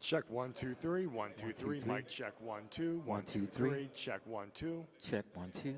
Check 1 2 3 1 2 1, 2, 3. 3. Mic check 1 2 1 1, 2 2, 3. 3. Check 1 2. Check 1, 2.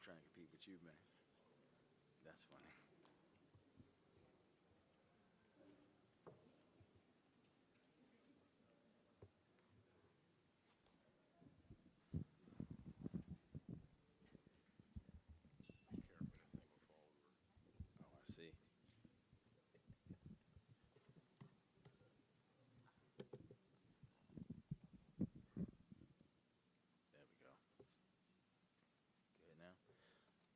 trying to compete with you, man. That's funny. Oh, I see. There we go. Good now.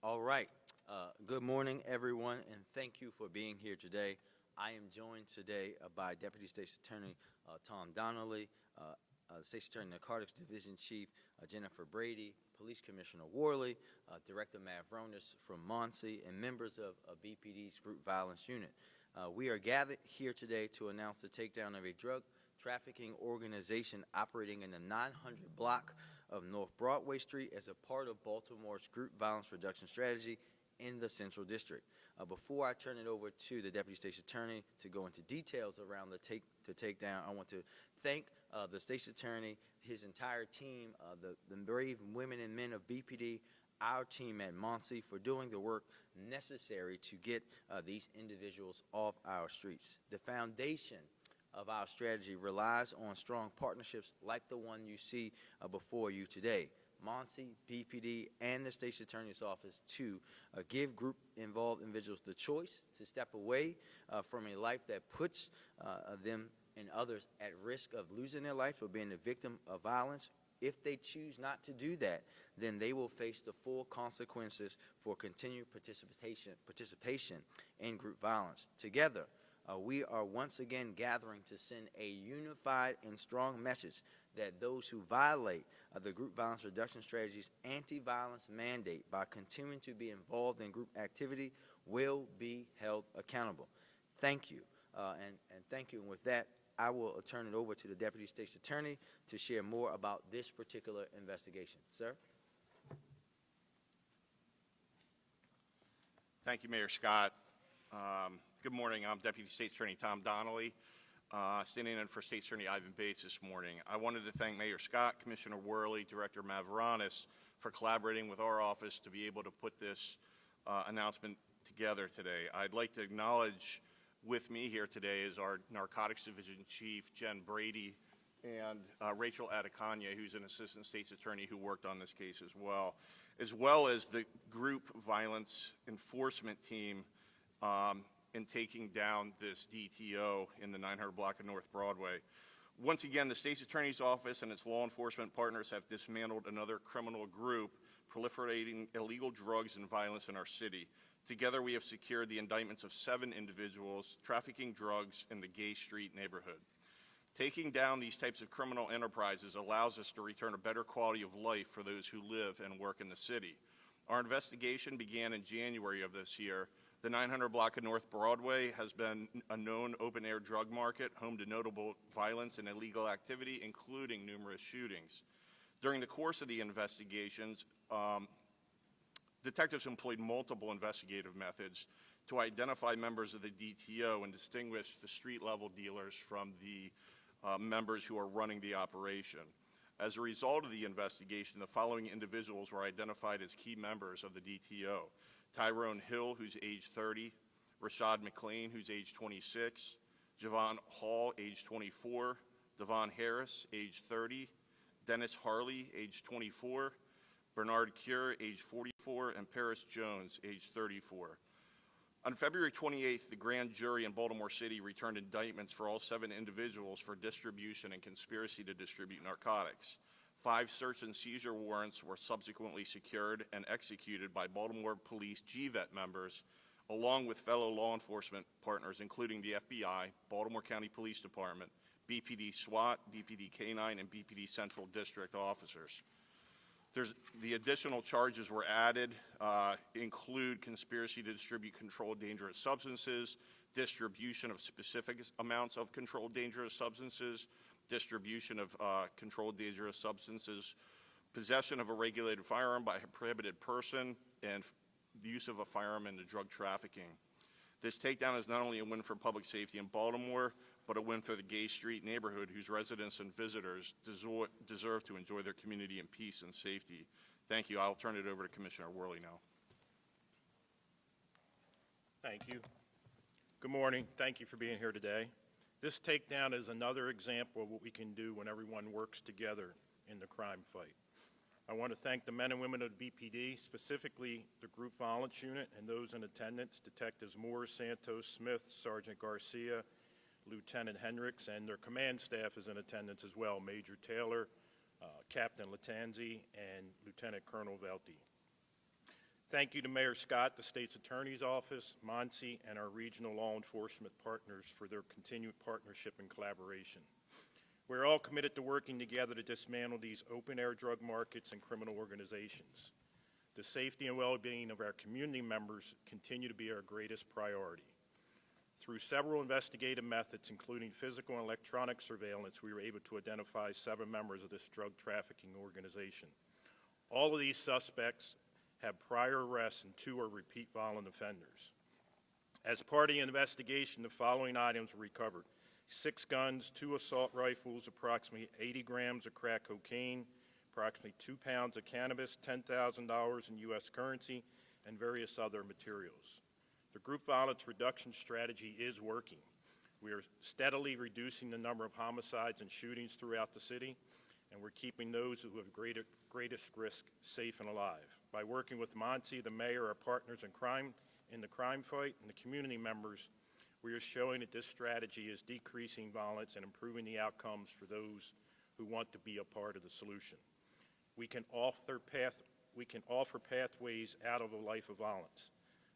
All right. Good morning, everyone, and thank you for being here today. I am joined today by Deputy State's Attorney Tom Donnelly, State's Attorney Narcotics Division Chief Jennifer Brady, Police Commissioner Worley, Director Mavronis from MONSE, and members of BPD's Group Violence Unit. We are gathered here today to announce the takedown of a drug trafficking organization operating in the 900 block of North Broadway Street as a part of Baltimore's Group Violence Reduction Strategy in the Central District. Before I turn it over to the Deputy State's Attorney to go into details around the takedown, I want to thank the State's Attorney, his entire team, the brave women and men of BPD, our team at MONSE for doing the work necessary to get these individuals off our streets. The foundation of our strategy relies on strong partnerships like the one you see before you today. MONSE, BPD, and the State's Attorney's Office to give group-involved individuals the choice to step away from a life that puts them and others at risk of losing their life or being a victim of violence. If they choose not to do that, then they will face the full consequences for continued participation in group violence. Together, we are once again gathering to send a unified and strong message that those who violate the Group Violence Reduction Strategy's anti-violence mandate by continuing to be involved in group activity will be held accountable. Thank you, and thank you. And with that, I will turn it over to the Deputy State's Attorney to share more about this particular investigation. Sir? Thank you, Mayor Scott. Good morning. I'm Deputy State's Attorney Tom Donnelly, standing in for State's Attorney Ivan Bates this morning. I wanted to thank Mayor Scott, Commissioner Worley, Director Mavronis for collaborating with our office to be able to put this announcement together today. I'd like to acknowledge with me here today is our Narcotics Division Chief, Jen Brady, and Rachel Adekanya, who's an Assistant State's Attorney who worked on this case as well as the Group Violence Enforcement Team in taking down this DTO in the 900 block of North Broadway. Once again, the State's Attorney's Office and its law enforcement partners have dismantled another criminal group proliferating illegal drugs and violence in our city. Together, we have secured the indictments of 7 individuals trafficking drugs in the Gay Street neighborhood. Taking down these types of criminal enterprises allows us to return a better quality of life for those who live and work in the city. Our investigation began in January of this year. The 900 block of North Broadway has been a known open-air drug market, home to notable violence and illegal activity, including numerous shootings. During the course of the investigations, detectives employed multiple investigative methods to identify members of the DTO and distinguish the street-level dealers from the members who are running the operation. As a result of the investigation, the following individuals were identified as key members of the DTO. Tyrone Hill, who's age 30, Rashad McLean, who's age 26, Javon Hall, age 24, Devon Harris, age 30, Dennis Harley, age 24, Bernard Cure, age 44, and Paris Jones, age 34. On February 28th, the grand jury in Baltimore City returned indictments for all 7 individuals for distribution and conspiracy to distribute narcotics. 5 search and seizure warrants were subsequently secured and executed by Baltimore Police GVET members, along with fellow law enforcement partners, including the FBI, Baltimore County Police Department, BPD SWAT, BPD K-9, and BPD Central District officers. The additional charges were added, include conspiracy to distribute controlled dangerous substances, distribution of specific amounts of controlled dangerous substances, distribution of controlled dangerous substances, possession of a regulated firearm by a prohibited person, and the use of a firearm in the drug trafficking. This takedown is not only a win for public safety in Baltimore, but a win for the Gay Street neighborhood, whose residents and visitors deserve to enjoy their community in peace and safety. Thank you. I'll turn it over to Commissioner Worley now. Thank you. Good morning. Thank you for being here today. This takedown is another example of what we can do when everyone works together in the crime fight. I want to thank the men and women of the BPD, specifically the Group Violence Unit and those in attendance, Detectives Moore, Santos, Smith, Sergeant Garcia, Lieutenant Hendricks, and their command staff is in attendance as well, Major Taylor, Captain Latanzi, and Lieutenant Colonel Velti. Thank you to Mayor Scott, the State's Attorney's Office, MONSE, and our regional law enforcement partners for their continued partnership and collaboration. We're all committed to working together to dismantle these open-air drug markets and criminal organizations. The safety and well-being of our community members continue to be our greatest priority. Through several investigative methods, including physical and electronic surveillance, we were able to identify 7 members of this drug trafficking organization. All of these suspects have prior arrests and 2 are repeat violent offenders. As part of the investigation, the following items were recovered: 6 guns, 2 assault rifles, approximately 80 grams of crack cocaine, approximately 2 pounds of cannabis, $10,000 in U.S. currency, and various other materials. The group violence reduction strategy is working. We are steadily reducing the number of homicides and shootings throughout the city, and we're keeping those who have greatest risk safe and alive. By working with MONSE, the mayor, our partners in crime, in the crime fight, and the community members, we are showing that this strategy is decreasing violence and improving the outcomes for those who want to be a part of the solution. We can offer pathways out of a life of violence.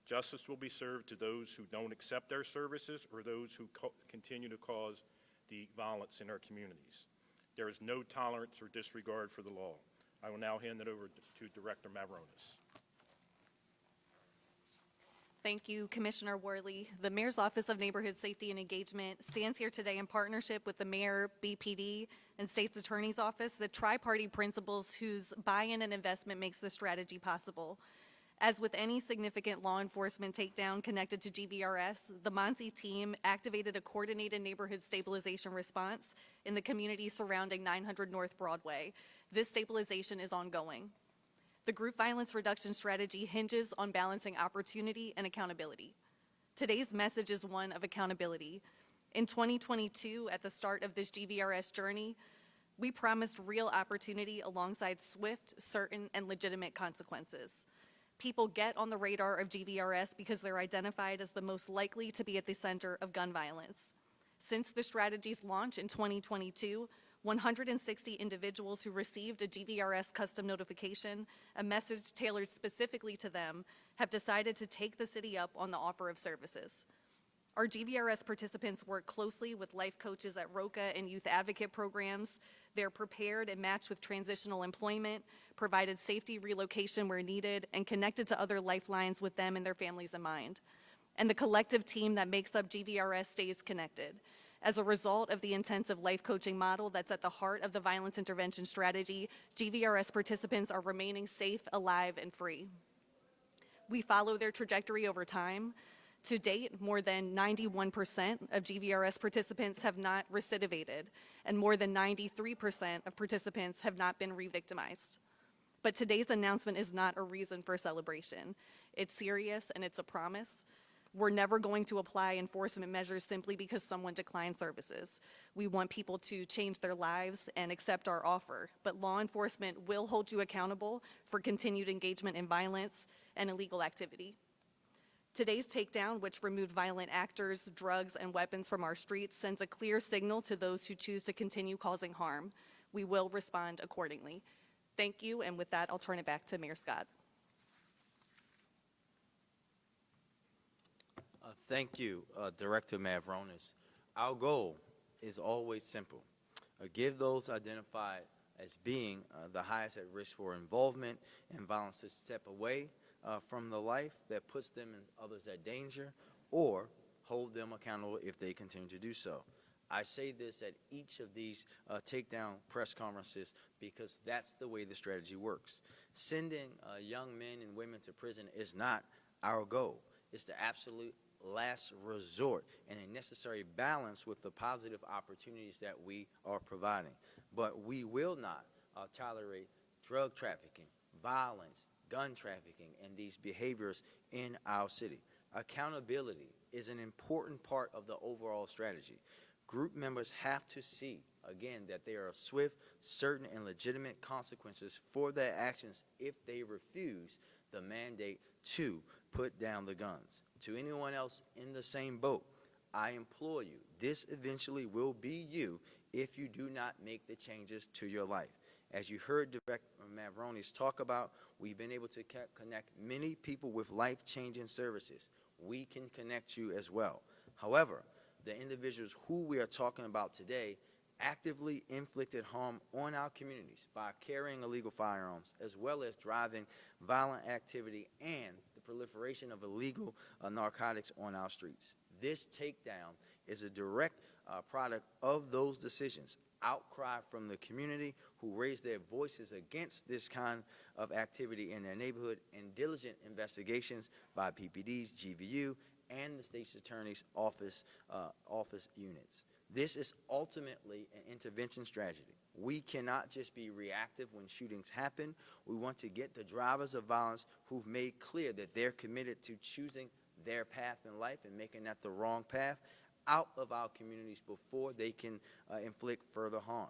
Justice will be served to those who don't accept our services or those who continue to cause the violence in our communities. There is no tolerance or disregard for the law. I will now hand it over to Director Mavronis. Thank you, Commissioner Worley. The Mayor's Office of Neighborhood Safety and Engagement stands here today in partnership with the Mayor, BPD, and State's Attorney's Office, the tri-party principals whose buy-in and investment makes this strategy possible. As with any significant law enforcement takedown connected to GVRS, the MONSE team activated a coordinated neighborhood stabilization response in the community surrounding 900 North Broadway. This stabilization is ongoing. The group violence reduction strategy hinges on balancing opportunity and accountability. Today's message is one of accountability. In 2022, at the start of this GVRS journey, we promised real opportunity alongside swift, certain, and legitimate consequences. People get on the radar of GVRS because they're identified as the most likely to be at the center of gun violence. Since the strategy's launch in 2022, 160 individuals who received a GVRS custom notification, a message tailored specifically to them, have decided to take the city up on the offer of services. Our GVRS participants work closely with life coaches at ROCA and youth advocate programs. They're prepared and matched with transitional employment, provided safety relocation where needed, and connected to other lifelines with them and their families in mind. And the collective team that makes up GVRS stays connected. As a result of the intensive life coaching model that's at the heart of the violence intervention strategy, GVRS participants are remaining safe, alive, and free. We follow their trajectory over time. To date, more than 91% of GVRS participants have not recidivated, and more than 93% of participants have not been re-victimized. But today's announcement is not a reason for celebration. It's serious and it's a promise. We're never going to apply enforcement measures simply because someone declined services. We want people to change their lives and accept our offer, but law enforcement will hold you accountable for continued engagement in violence and illegal activity. Today's takedown, which removed violent actors, drugs, and weapons from our streets, sends a clear signal to those who choose to continue causing harm. We will respond accordingly. Thank you, and with that, I'll turn it back to Mayor Scott. Thank you, Director Mavronis. Our goal is always simple. Give those identified as being the highest at risk for involvement in violence to step away from the life that puts them and others at danger, or hold them accountable if they continue to do so. I say this at each of these takedown press conferences because that's the way the strategy works. Sending young men and women to prison is not our goal. It's the absolute last resort and a necessary balance with the positive opportunities that we are providing. But we will not tolerate drug trafficking, violence, gun trafficking, and these behaviors in our city. Accountability is an important part of the overall strategy. Group members have to see, again, that there are swift, certain, and legitimate consequences for their actions if they refuse the mandate to put down the guns. To anyone else in the same boat, I implore you, this eventually will be you if you do not make the changes to your life. As you heard Director Mavronis talk about, we've been able to connect many people with life-changing services. We can connect you as well. However, the individuals who we are talking about today actively inflicted harm on our communities by carrying illegal firearms, as well as driving violent activity and the proliferation of illegal narcotics on our streets. This takedown is a direct product of those decisions. Outcry from the community who raised their voices against this kind of activity in their neighborhood, and diligent investigations by PPD's, GVU, and the state's attorney's office units. This is ultimately an intervention strategy. We cannot just be reactive when shootings happen. We want to get the drivers of violence who've made clear that they're committed to choosing their path in life and making that the wrong path out of our communities before they can inflict further harm.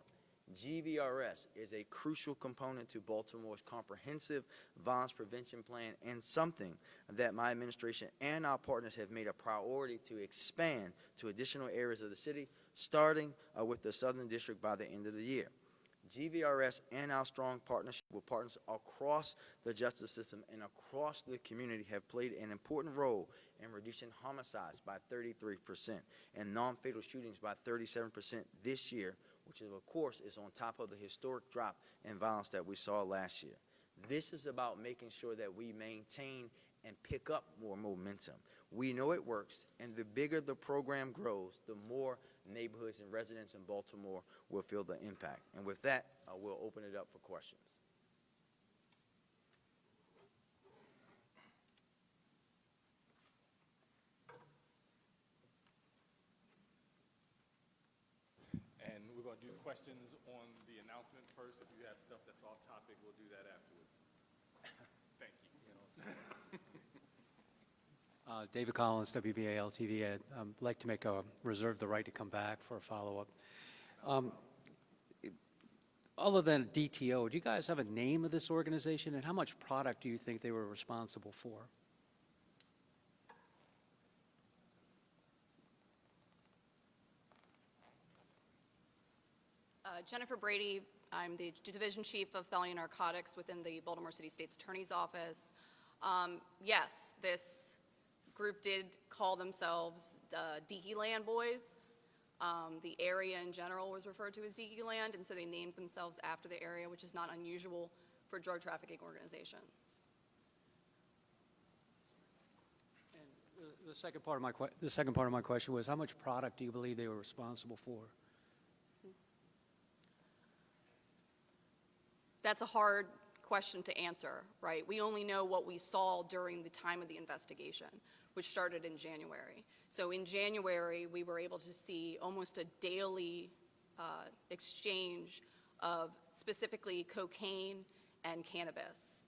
GVRS is a crucial component to Baltimore's comprehensive violence prevention plan, and something that my administration and our partners have made a priority to expand to additional areas of the city, starting with the Southern District by the end of the year. GVRS and our strong partnership with partners across the justice system and across the community have played an important role in reducing homicides by 33% and non-fatal shootings by 37% this year, which of course is on top of the historic drop in violence that we saw last year. This is about making sure that we maintain and pick up more momentum. We know it works, and the bigger the program grows, the more neighborhoods and residents in Baltimore will feel the impact. And with that, we'll open it up for questions. And we're going to do questions on the announcement first. If you have stuff that's off topic, we'll do that afterwards. Thank you. David Collins, WBAL-TV. I'd like to reserve the right to come back for a follow-up. Other than DTO, do you guys have a name of this organization, and how much product do you think they were responsible for? Jennifer Brady. I'm the Division Chief of Felony Narcotics within the Baltimore City State's Attorney's Office. Yes, this group did call themselves Deaky Land Boys. The area in general was referred to as Deaky Land, and so they named themselves after the area, which is not unusual for drug trafficking organizations. And the second part of my question was, how much product do you believe they were responsible for? That's a hard question to answer, right? We only know what we saw during the time of the investigation, which started in January. So in January, we were able to see almost a daily exchange of specifically cocaine and cannabis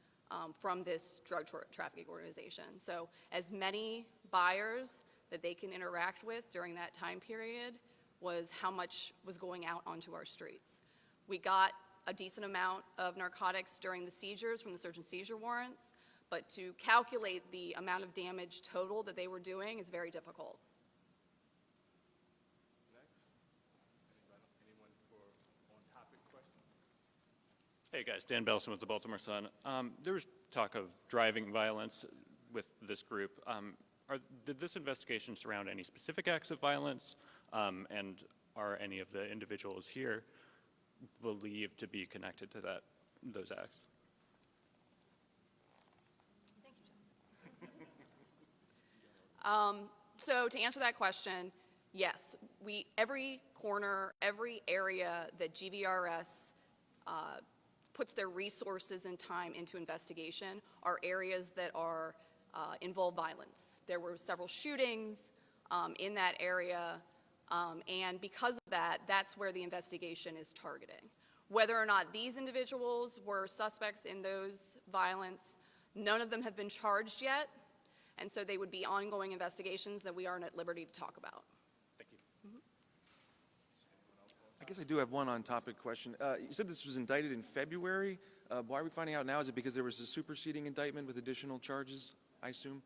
from this drug trafficking organization. So as many buyers that they can interact with during that time period was how much was going out onto our streets. We got a decent amount of narcotics during the seizures from the search and seizure warrants, but to calculate the amount of damage total that they were doing is very difficult. Next. Anyone for on-topic questions? Hey guys, Dan Belson with the Baltimore Sun. There was talk of driving violence with this group. Did this investigation surround any specific acts of violence? And are any of the individuals here believed to be connected to those acts? Thank you, John. So to answer that question, yes, every corner, every area that GVRS puts their resources and time into investigation are areas that are involve violence. There were several shootings in that area, and because of that, that's where the investigation is targeting. Whether or not these individuals were suspects in those violence, none of them have been charged yet, and so they would be ongoing investigations that we aren't at liberty to talk about. Thank you. I guess I do have one on-topic question. You said this was indicted in February. Why are we finding out now? Is it because there was a superseding indictment with additional charges, I assume?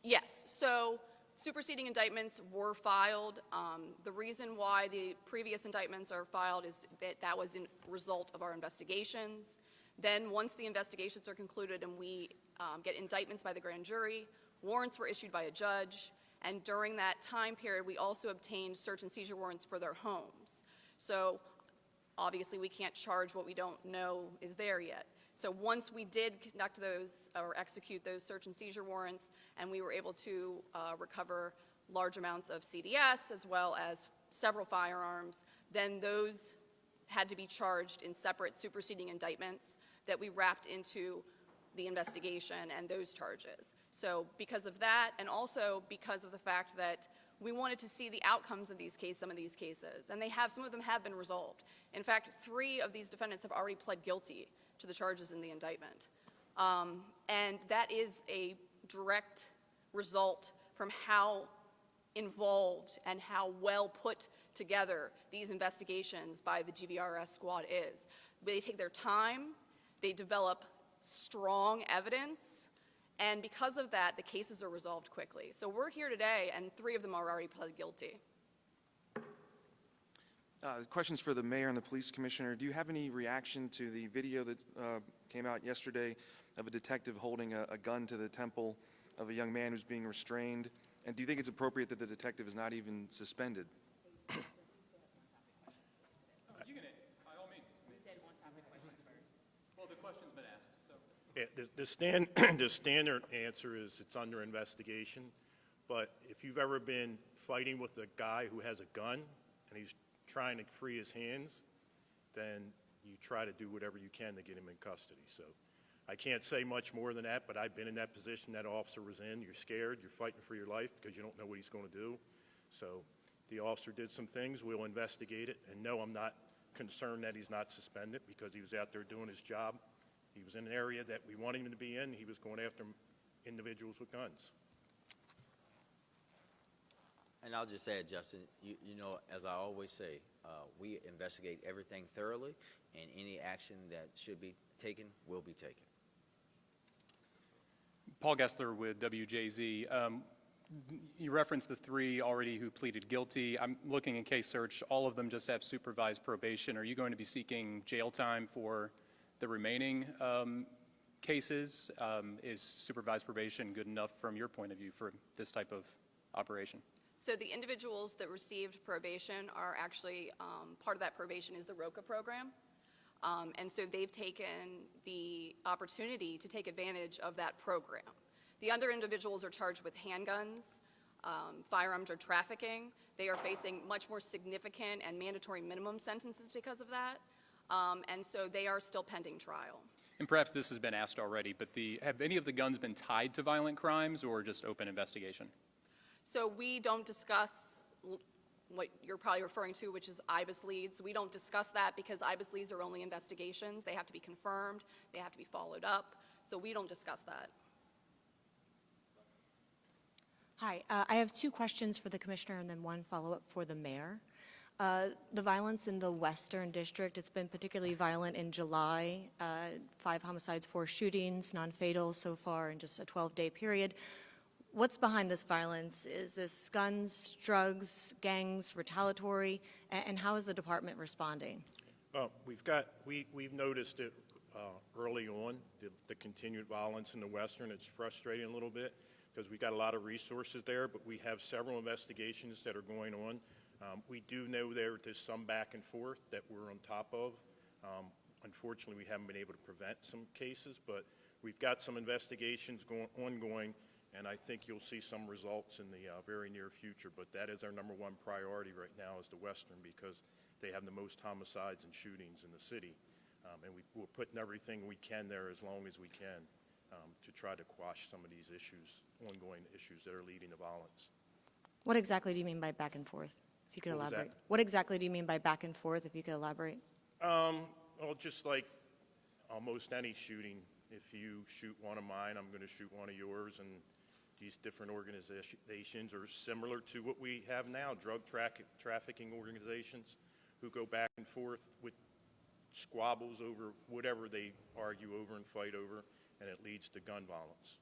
Yes, so superseding indictments were filed. The reason why the previous indictments are filed is that that was a result of our investigations. Then once the investigations are concluded and we get indictments by the grand jury, warrants were issued by a judge, and during that time period we also obtained search and seizure warrants for their homes. So obviously we can't charge what we don't know is there yet. So once we did conduct those or execute those search and seizure warrants and we were able to recover large amounts of CDS as well as several firearms, then those had to be charged in separate superseding indictments that we wrapped into the investigation and those charges. So because of that, and also because of the fact that we wanted to see the outcomes of these cases, some of these cases, and some of them have been resolved. In fact, 3 of these defendants have already pled guilty to the charges in the indictment. And that is a direct result from how involved and how well put together these investigations by the GVRS squad is. They take their time, they develop strong evidence, and because of that, the cases are resolved quickly. So we're here today, and 3 of them are already pled guilty. Questions for the mayor and the police commissioner. Do you have any reaction to the video that came out yesterday of a detective holding a gun to the temple of a young man who's being restrained? And do you think it's appropriate that the detective is not even suspended? You can, by all means. We said on-topic questions first. Well, the question's been asked, so. Yeah, the standard answer is it's under investigation. But if you've ever been fighting with a guy who has a gun and he's trying to free his hands, then you try to do whatever you can to get him in custody. So I can't say much more than that, but I've been in that position that officer was in. You're scared, you're fighting for your life because you don't know what he's going to do. So the officer did some things, we'll investigate it, and no, I'm not concerned that he's not suspended because he was out there doing his job. He was in an area that we want him to be in. He was going after individuals with guns. And I'll just add, Justin, you know, as I always say, we investigate everything thoroughly, and any action that should be taken will be taken. Paul Gessler with WJZ. You referenced the 3 already who pleaded guilty. I'm looking in case search. All of them just have supervised probation. Are you going to be seeking jail time for the remaining cases? Is supervised probation good enough from your point of view for this type of operation? So the individuals that received probation are actually, part of that probation is the ROCA program. And so they've taken the opportunity to take advantage of that program. The other individuals are charged with handguns, firearms, or trafficking. They are facing much more significant and mandatory minimum sentences because of that. And so they are still pending trial. And perhaps this has been asked already, but have any of the guns been tied to violent crimes or just open investigation? So we don't discuss what you're probably referring to, which is IBIS leads. We don't discuss that because IBIS leads are only investigations. They have to be confirmed. They have to be followed up. So we don't discuss that. Hi, I have 2 questions for the commissioner and then 1 follow-up for the mayor. The violence in the Western District, it's been particularly violent in July. 5 homicides, 4 shootings, non-fatal so far in just a 12-day period. What's behind this violence? Is this guns, drugs, gangs, retaliatory? And how is the department responding? Well, we've noticed it early on, the continued violence in the Western. It's frustrating a little bit because we've got a lot of resources there, but we have several investigations that are going on. We do know there's some back and forth that we're on top of. Unfortunately, we haven't been able to prevent some cases, but we've got some investigations ongoing, and I think you'll see some results in the very near future. But that is our #1 priority right now is the Western because they have the most homicides and shootings in the city. And we're putting everything we can there as long as we can to try to quash some of these issues, ongoing issues that are leading to violence. What exactly do you mean by back and forth? If you could What was that? elaborate. What exactly do you mean by back and forth, if you could elaborate? Well, just like almost any shooting, if you shoot one of mine, I'm going to shoot one of yours, and these different organizations are similar to what we have now, drug trafficking organizations who go back and forth with squabbles over whatever they argue over and fight over, and it leads to gun violence.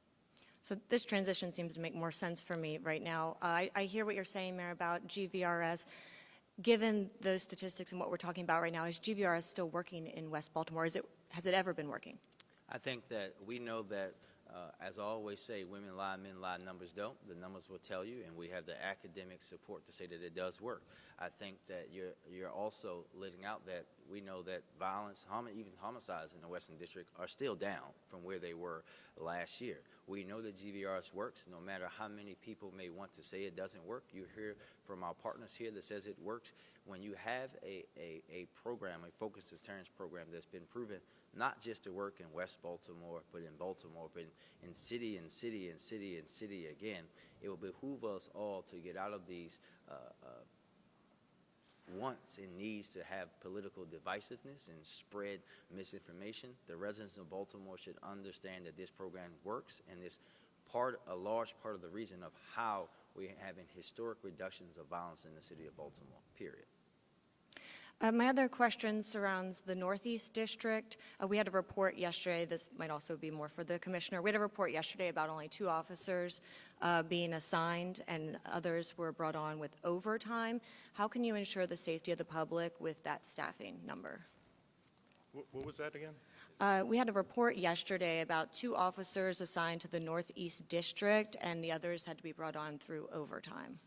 So this transition seems to make more sense for me right now. I hear what you're saying, Mayor, about GVRS. Given those statistics and what we're talking about right now, is GVRS still working in West Baltimore? Has it ever been working? I think that we know that, as I always say, women lie, men lie, numbers don't. The numbers will tell you, and we have the academic support to say that it does work. I think that you're also letting out that we know that violence, even homicides in the Western District are still down from where they were last year. We know that GVRS works, no matter how many people may want to say it doesn't work. You hear from our partners here that says it works. When you have a program, a focused deterrence program that's been proven not just to work in West Baltimore, but in Baltimore, but in city and city and city and city again, it will behoove us all to get out of these wants and needs to have political divisiveness and spread misinformation. The residents of Baltimore should understand that this program works, and this a large part of the reason of how we're having historic reductions of violence in the city of Baltimore, period. My other question surrounds the Northeast District. We had a report yesterday, this might also be more for the Commissioner. We had a report yesterday about only 2 officers being assigned and others were brought on with overtime. How can you ensure the safety of the public with that staffing number? What was that again? We had a report yesterday about 2 officers assigned to the Northeast District and the others had to be brought on through overtime.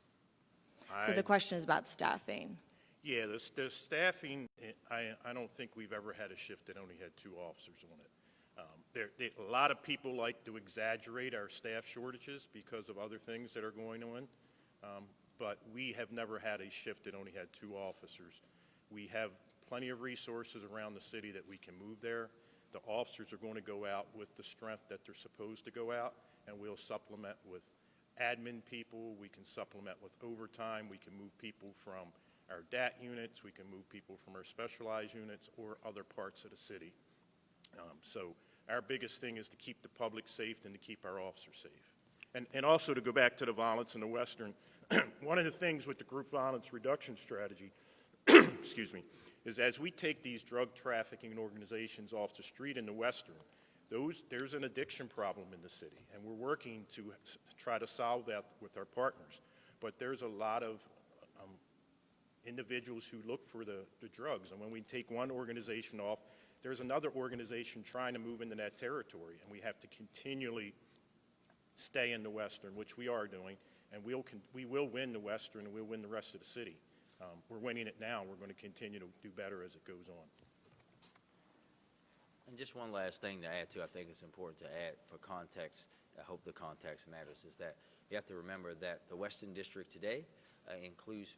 So the question is about staffing. Yeah, the staffing, I don't think we've ever had a shift that only had 2 officers on it. A lot of people like to exaggerate our staff shortages because of other things that are going on, but we have never had a shift that only had 2 officers. We have plenty of resources around the city that we can move there. The officers are going to go out with the strength that they're supposed to go out, and we'll supplement with admin people. We can supplement with overtime. We can move people from our DAT units, we can move people from our specialized units or other parts of the city. So our biggest thing is to keep the public safe and to keep our officers safe. And also to go back to the violence in the Western, one of the things with the group violence reduction strategy, excuse me, is as we take these drug trafficking organizations off the street in the Western, there's an addiction problem in the city, and we're working to try to solve that with our partners. But there's a lot of individuals who look for the drugs, and when we take one organization off, there's another organization trying to move into that territory, and we have to continually stay in the Western, which we are doing, and we will win the Western and we'll win the rest of the city. We're winning it now, and we're going to continue to do better as it goes on. And just one last thing to add to, I think it's important to add for context, I hope the context matters, is that you have to remember that the Western District today includes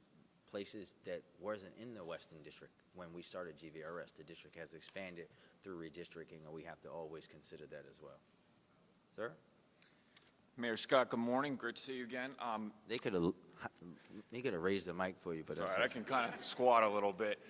places that wasn't in the Western District when we started GVRS. The district has expanded through redistricting, and we have to always consider that as well. Sir? Mayor Scott, good morning. Great to see you again. He could have raised the mic for you, but Sorry, that's I can kind of squat a little bit.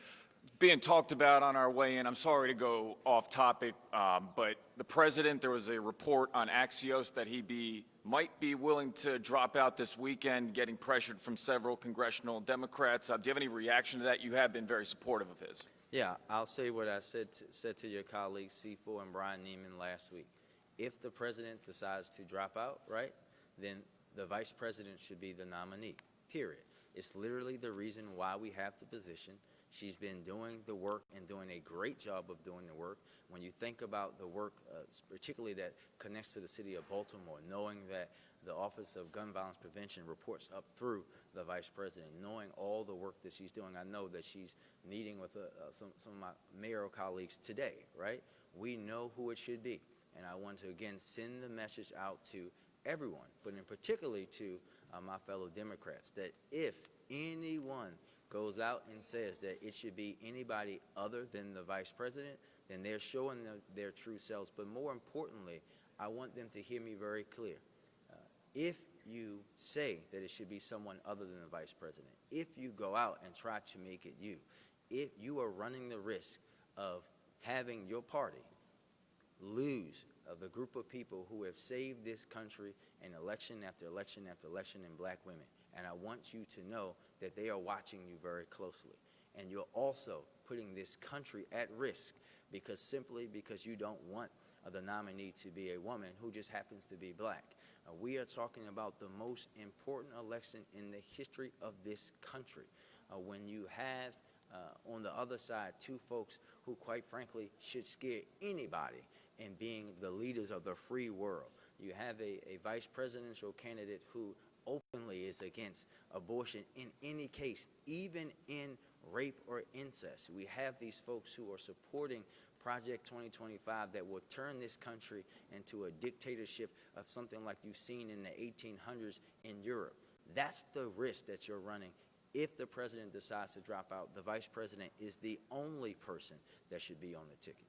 Being talked about on our way in, I'm sorry to go off topic, but the president, there was a report on Axios that he might be willing to drop out this weekend, getting pressured from several congressional Democrats. Do you have any reaction to that? You have been very supportive of his. Yeah, I'll say what I said to your colleagues, C4 and Brian Neiman last week. If the president decides to drop out, right, then the vice president should be the nominee, period. It's literally the reason why we have the position. She's been doing the work and doing a great job of doing the work. When you think about the work, particularly that connects to the city of Baltimore, knowing that the Office of Gun Violence Prevention reports up through the Vice President, knowing all the work that she's doing, I know that she's meeting with some of my mayoral colleagues today, right? We know who it should be. And I want to, again, send the message out to everyone, but in particularly to my fellow Democrats, that if anyone goes out and says that it should be anybody other than the vice president, then they're showing their true selves. But more importantly, I want them to hear me very clear. If you say that it should be someone other than the vice president, if you go out and try to make it you, if you are running the risk of having your party lose of the group of people who have saved this country in election after election after election in black women. And I want you to know that they are watching you very closely. And you're also putting this country at risk simply because you don't want the nominee to be a woman who just happens to be black. We are talking about the most important election in the history of this country. When you have on the other side two folks who, quite frankly, should scare anybody in being the leaders of the free world. You have a vice presidential candidate who openly is against abortion in any case, even in rape or incest. We have these folks who are supporting Project 2025 that will turn this country into a dictatorship of something like you've seen in the 1800s in Europe. That's the risk that you're running. If the president decides to drop out, the vice president is the only person that should be on the ticket.